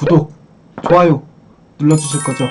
구독, 좋아요 눌러주실 거죠?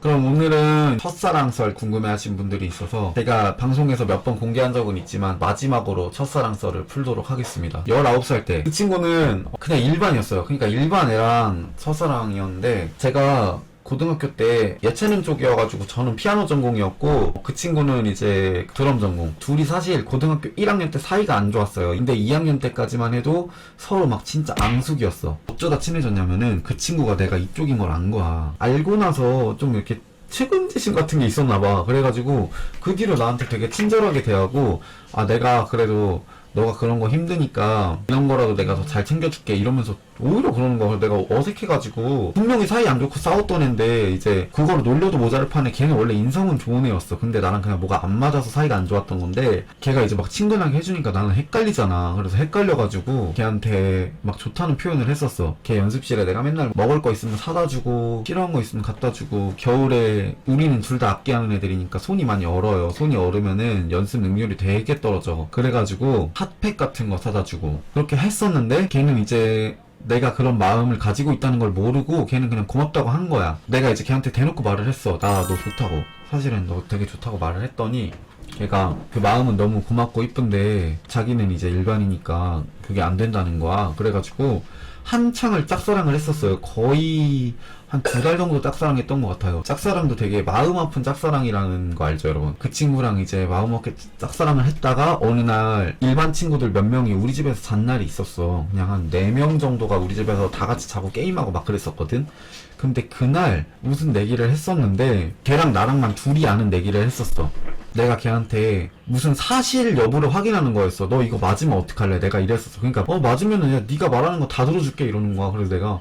그럼 오늘은 첫사랑 썰 궁금해하신 분들이 있어서 제가 방송에서 몇 번 공개한 적은 있지만 마지막으로 첫사랑 썰을 풀도록 하겠습니다. 19살 때 그 친구는 그냥 일반이었어요. 그러니까 일반 애랑 첫사랑이었는데 제가 고등학교 때 예체능 쪽이어가지고 저는 피아노 전공이었고 그 친구는 이제 드럼 전공. 둘이 사실 고등학교 1학년 때 사이가 안 좋았어요. 근데 2학년 때까지만 해도 서로 막 진짜 앙숙이었어. 어쩌다 친해졌냐면은 그 친구가 내가 이쪽인 걸 안 거야. 알고 나서 좀 이렇게 측은지심 같은 게 있었나봐. 그래가지고 그 뒤로 나한테 되게 친절하게 대하고, 아 내가 그래도 너가 그런 거 힘드니까 이런 거라도 내가 더 잘 챙겨줄게 이러면서 오히려 그러는 거야. 내가 어색해가지고 분명히 사이 안 좋고 싸웠던 애인데 이제 그거를 놀려도 모자랄 판에 걔는 원래 인성은 좋은 애였어. 근데 나랑 그냥 뭐가 안 맞아서 사이가 안 좋았던 건데 걔가 이제 막 친근하게 해주니까 나는 헷갈리잖아. 그래서 헷갈려가지고 걔한테 막 좋다는 표현을 했었어. 걔 연습실에 내가 맨날 먹을 거 있으면 사다 주고 필요한 거 있으면 갖다 주고, 겨울에 우리는 둘 다 악기 하는 애들이니까 손이 많이 얼어요. 손이 얼으면은 연습 능률이 되게 떨어져. 그래가지고 핫팩 같은 거 사다 주고 그렇게 했었는데 걔는 이제 내가 그런 마음을 가지고 있다는 걸 모르고 걔는 그냥 고맙다고 한 거야. 내가 이제 걔한테 대놓고 말을 했어. 나 너 좋다고. 사실은 너 되게 좋다고 말을 했더니 걔가 그 마음은 너무 고맙고 이쁜데 자기는 이제 일반이니까 그게 안 된다는 거야. 그래가지고 한창을 짝사랑을 했었어요. 거의 한 2달 정도 짝사랑했던 것 같아요. 짝사랑도 되게 마음 아픈 짝사랑이라는 거 알죠, 여러분? 그 친구랑 이제 마음 아프게 짝사랑을 했다가 어느 날 일반 친구들 몇 명이 우리 집에서 잔 날이 있었어. 그냥 한 4명 정도가 우리 집에서 다 같이 자고 게임하고 막 그랬었거든? 근데 그날 무슨 내기를 했었는데 걔랑 나랑만 둘이 아는 내기를 했었어. 내가 걔한테 무슨 사실 여부를 확인하는 거였어. 너 이거 맞으면 어떡할래? 내가 이랬었어. 그러니까 맞으면은 야 네가 말하는 거 다 들어줄게 이러는 거야. 그래서 내가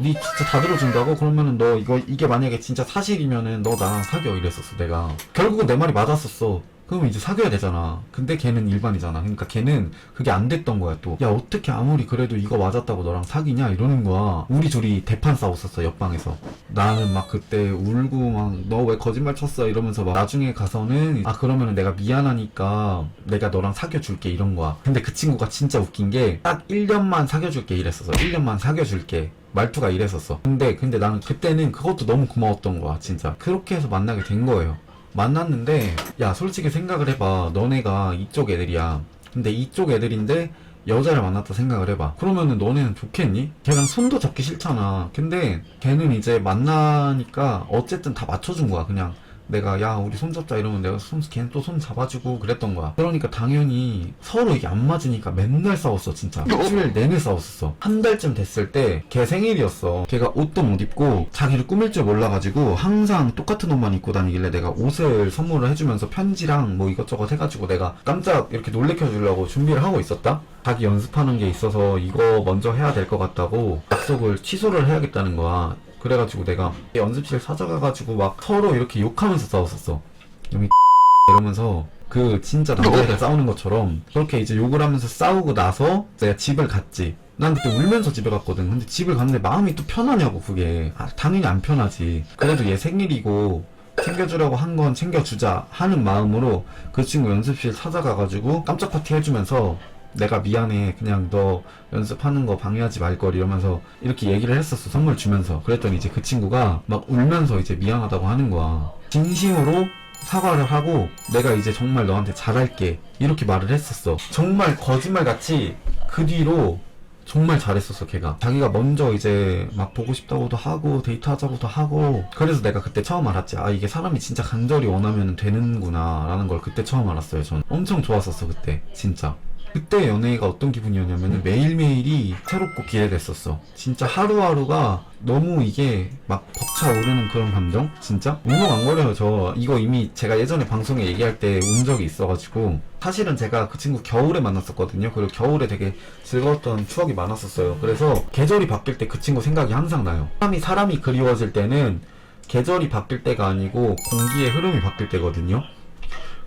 네 진짜 다 들어준다고? 그러면은 너 이게 만약에 진짜 사실이면은 너 나랑 사겨 이랬었어. 내가 결국은 내 말이 맞았었어. 그러면 이제 사귀어야 되잖아. 근데 걔는 일반이잖아. 그러니까 걔는 그게 안 됐던 거야 또. 야 어떻게 아무리 그래도 이거 맞았다고 너랑 사귀냐 이러는 거야. 우리 둘이 대판 싸웠었어 옆방에서. 나는 막 그때 울고 막 너 왜 거짓말 쳤어 이러면서 막 나중에 가서는 아 그러면은 내가 미안하니까 내가 너랑 사귀어줄게 이런 거야. 근데 그 친구가 진짜 웃긴 게 딱 1년만 사귀어줄게 이랬었어. 1년만 사귀어줄게. 말투가 이랬었어. 근데 나는 그때는 그것도 너무 고마웠던 거야 진짜. 그렇게 해서 만나게 된 거예요. 만났는데 야 솔직히 생각을 해봐. 너네가 이쪽 애들이야. 근데 이쪽 애들인데 여자를 만났다 생각을 해봐. 그러면은 너네는 좋겠니? 걔랑 손도 잡기 싫잖아. 근데 걔는 이제 만나니까 어쨌든 다 맞춰준 거야. 그냥 내가 야 우리 손 잡자 이러면 내가 걔는 또 손 잡아주고 그랬던 거야. 그러니까 당연히 서로 이게 안 맞으니까 맨날 싸웠어 진짜. 일주일 내내 싸웠었어. 한 달쯤 됐을 때 걔 생일이었어. 걔가 옷도 못 입고 자기를 꾸밀 줄 몰라가지고 항상 똑같은 옷만 입고 다니길래 내가 옷을 선물을 해주면서 편지랑 뭐 이것저것 해가지고 내가 깜짝 이렇게 놀래켜주려고 준비를 하고 있었다. 자기 연습하는 게 있어서 이거 먼저 해야 될 것 같다고 약속을 취소를 해야겠다는 거야. 그래가지고 내가 연습실 찾아가가지고 막 서로 이렇게 욕하면서 싸웠었어. 여기 이러면서 그 진짜 남자애들 싸우는 것처럼 그렇게 이제 욕을 하면서 싸우고 나서 내가 집을 갔지. 난 그때 울면서 집에 갔거든. 근데 집을 갔는데 마음이 또 편하냐고 그게. 당연히 안 편하지. 그래도 얘 생일이고 챙겨주려고 한 건 챙겨주자 하는 마음으로 그 친구 연습실 찾아가가지고 깜짝 파티 해주면서 내가 미안해 그냥 너 연습하는 거 방해하지 말걸 이러면서 이렇게 얘기를 했었어. 선물 주면서. 그랬더니 이제 그 친구가 막 울면서 이제 미안하다고 하는 거야. 진심으로 사과를 하고 내가 이제 정말 너한테 잘할게 이렇게 말을 했었어. 정말 거짓말같이 그 뒤로 정말 잘했었어. 걔가 자기가 먼저 이제 막 보고 싶다고도 하고 데이트하자고도 하고. 그래서 내가 그때 처음 알았지. 아 이게 사람이 진짜 간절히 원하면 되는구나 라는 걸 그때 처음 알았어요. 전 엄청 좋았었어 그때 진짜. 그때 연애가 어떤 기분이었냐면은 매일매일이 새롭고 기대됐었어. 진짜 하루하루가 너무 이게 막 벅차오르는 그런 감정? 진짜? 웅웅안거려요. 저 이거 이미 제가 예전에 방송에 얘기할 때 운 적이 있어가지고. 사실은 제가 그 친구 겨울에 만났었거든요. 그리고 겨울에 되게 즐거웠던 추억이 많았었어요. 그래서 계절이 바뀔 때 그 친구 생각이 항상 나요. 사람이 그리워질 때는 계절이 바뀔 때가 아니고 공기의 흐름이 바뀔 때거든요.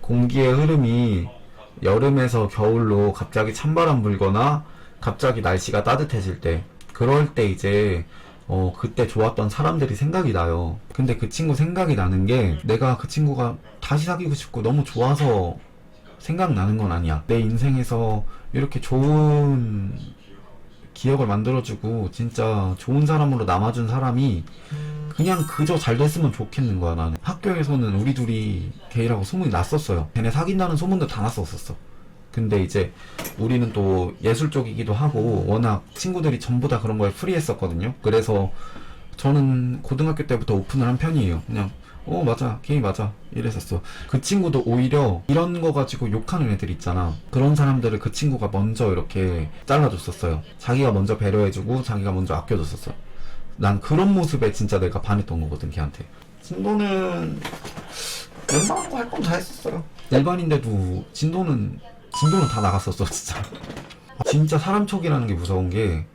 공기의 흐름이 여름에서 겨울로 갑자기 찬바람 불거나 갑자기 날씨가 따뜻해질 때, 그럴 때 이제 그때 좋았던 사람들이 생각이 나요. 근데 그 친구 생각이 나는 게 내가 그 친구가 다시 사귀고 싶고 너무 좋아서 생각나는 건 아니야. 내 인생에서 이렇게 좋은 기억을 만들어주고 진짜 좋은 사람으로 남아준 사람이 그냥 그저 잘 됐으면 좋겠는 거야. 나는 학교에서는 우리 둘이 게이라고 소문이 났었어요. 걔네 사귄다는 소문도 다 났었어. 근데 이제 우리는 또 예술 쪽이기도 하고 워낙 친구들이 전부 다 그런 거에 프리했었거든요. 그래서 저는 고등학교 때부터 오픈을 한 편이에요. 그냥 맞아, 게이 맞아 이랬었어. 그 친구도 오히려 이런 거 가지고 욕하는 애들 있잖아. 그런 사람들을 그 친구가 먼저 이렇게 잘라줬었어요. 자기가 먼저 배려해주고 자기가 먼저 아껴줬었어. 난 그런 모습에 진짜 내가 반했던 거거든, 걔한테. 진도는 웬만한 거 할 건 다 했었어요. 일반인데도 진도는 다 나갔었어, 진짜. 진짜 사람 촉이라는 게 무서운 게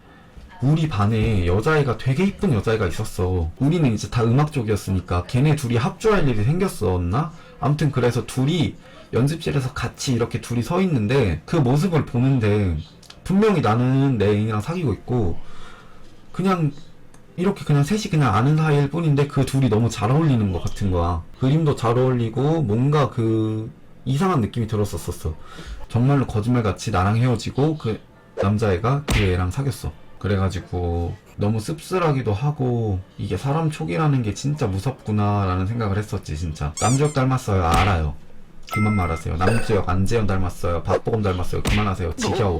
우리 반에 여자애가 되게 이쁜 여자애가 있었어. 우리는 이제 다 음악 쪽이었으니까 걔네 둘이 합주할 일이 생겼었나? 아무튼 그래서 둘이 연습실에서 같이 이렇게 둘이 서 있는데 그 모습을 보는데 분명히 나는 내 애인이랑 사귀고 있고 그냥 이렇게 그냥 셋이 그냥 아는 사이일 뿐인데 그 둘이 너무 잘 어울리는 것 같은 거야. 그림도 잘 어울리고 뭔가 그 이상한 느낌이 들었었어. 정말로 거짓말같이 나랑 헤어지고 그 남자애가 그 애랑 사귀었어. 그래가지고 너무 씁쓸하기도 하고 이게 사람 촉이라는 게 진짜 무섭구나 라는 생각을 했었지. 진짜 남주혁 닮았어요. 알아요. 그만 말하세요. 남주혁 안재현 닮았어요. 박보검 닮았어요. 그만하세요. 지겨워.